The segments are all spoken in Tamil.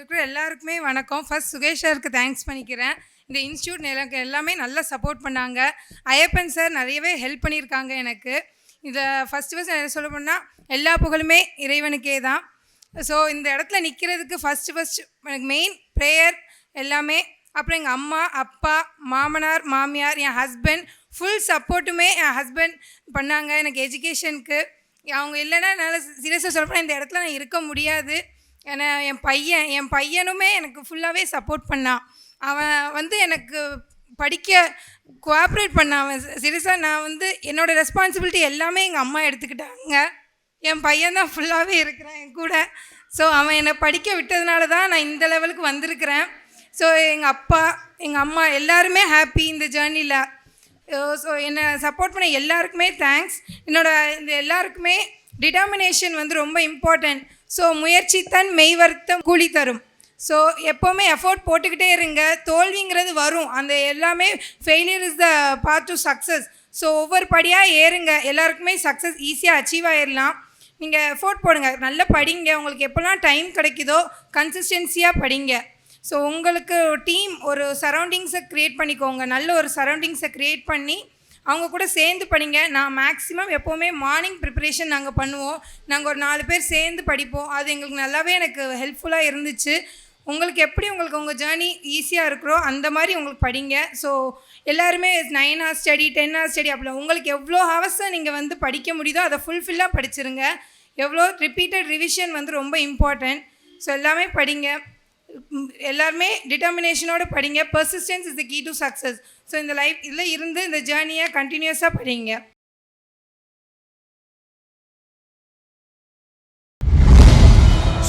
இருக்கிற எல்லாருக்குமே வணக்கம். ஃபர்ஸ்ட் சுகேஷ் சாருக்கு தேங்க்ஸ் பண்ணிக்கிறேன். இந்த இன்ஸ்டியூட் எனக்கு எல்லாமே நல்லா சப்போர்ட் பண்ணாங்க. ஐயப்பன் சார் நிறையவே ஹெல்ப் பண்ணியிருக்காங்க எனக்கு. இதை ஃபஸ்ட்டு என்ன சொல்ல போனால் எல்லா புகழுமே இறைவனுக்கே தான். ஸோ இந்த இடத்துல நிற்கிறதுக்கு ஃபஸ்ட்டு எனக்கு மெயின் ப்ரேயர் எல்லாமே. அப்புறம் எங்கள் அம்மா, அப்பா, மாமனார், மாமியார், என் ஹஸ்பண்ட் ஃபுல் சப்போர்ட்டுமே என் ஹஸ்பண்ட் பண்ணாங்க எனக்கு எஜுகேஷனுக்கு. அவங்க இல்லைன்னா என்னால் சீரியஸாக சொல்லப்போனால் இந்த இடத்துல நான் இருக்க முடியாது. ஏன்னா என் பையனுமே எனக்கு ஃபுல்லாகவே சப்போர்ட் பண்ணான். அவன் எனக்கு படிக்க கோஆப்ரேட் பண்ணான். அவன் சீரியஸாக நான் என்னோடய ரெஸ்பான்சிபிலிட்டி எல்லாமே எங்கள் அம்மா எடுத்துக்கிட்டாங்க. என் பையன் தான் ஃபுல்லாகவே இருக்கிறான் என் கூட. ஸோ அவன் என்னை படிக்க விட்டதுனால தான் நான் இந்த லெவலுக்கு வந்திருக்கிறேன். ஸோ எங்கள் அப்பா, எங்கள் அம்மா எல்லாருமே ஹாப்பி இந்த ஜேர்னியில். ஸோ என்னை சப்போர்ட் பண்ண எல்லாருக்குமே தேங்க்ஸ். இந்த எல்லாருக்குமே டிட்டர்மினேஷன் ரொம்ப இம்பார்ட்டண்ட். ஸோ முயற்சி தன் மெய்வர்த்தம் கூலி தரும். ஸோ எப்போவுமே எஃபோர்ட் போட்டுக்கிட்டே இருங்க. தோல்விங்கிறது வரும். அந்த எல்லாமே failure is the part to success. So ஒவ்வொரு படியாக ஏறுங்க. எல்லாருக்குமே சக்ஸஸ் ஈஸியாக அச்சீவ் ஆகிடலாம். நீங்கள் எஃபோர்ட் போடுங்க, நல்லா படிங்க. உங்களுக்கு எப்போல்லாம் டைம் கிடைக்குதோ கன்சிஸ்டன்சியாக படிங்க. ஸோ உங்களுக்கு டீம் ஒரு சரௌண்டிங்ஸை க்ரியேட் பண்ணிக்கோங்க. நல்ல ஒரு சரௌண்டிங்ஸை க்ரியேட் பண்ணி அவங்க கூட சேர்ந்து படிங்க. நான் மேக்ஸிமம் எப்போவுமே மார்னிங் ப்ரிப்பரேஷன் நாங்கள் பண்ணுவோம். நாங்கள் ஒரு 4 பேர் சேர்ந்து படிப்போம். அது எங்களுக்கு நல்லாவே எனக்கு ஹெல்ப்ஃபுல்லாக இருந்துச்சு. உங்களுக்கு உங்கள் ஜேர்னி ஈஸியாக இருக்கிறோ அந்த மாதிரி உங்களுக்கு படிங்க. ஸோ எல்லாருமே 9 hours ஸ்டடி, 10 hours ஸ்டடி அப்படிலாம் உங்களுக்கு எவ்வளோ ஹவர்ஸை நீங்கள் படிக்க முடியுதோ அதை ஃபுல்ஃபில்லாக படிச்சிருங்க. எவ்வளோ ரிப்பீட்டட் ரிவிஷன் ரொம்ப இம்பார்ட்டன்ட். ஸோ எல்லாமே படிங்க. எல்லாருமே டிட்டர்மினேஷனோடு படிங்க. Persistence is the key to success. So இந்த இதில் இருந்து இந்த ஜேர்னியை கண்டினியூஸாக படிங்க.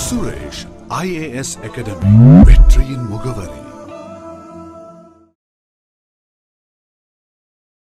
சுரேஷ் IAS அகாடமி வெற்றியின் முகவரி.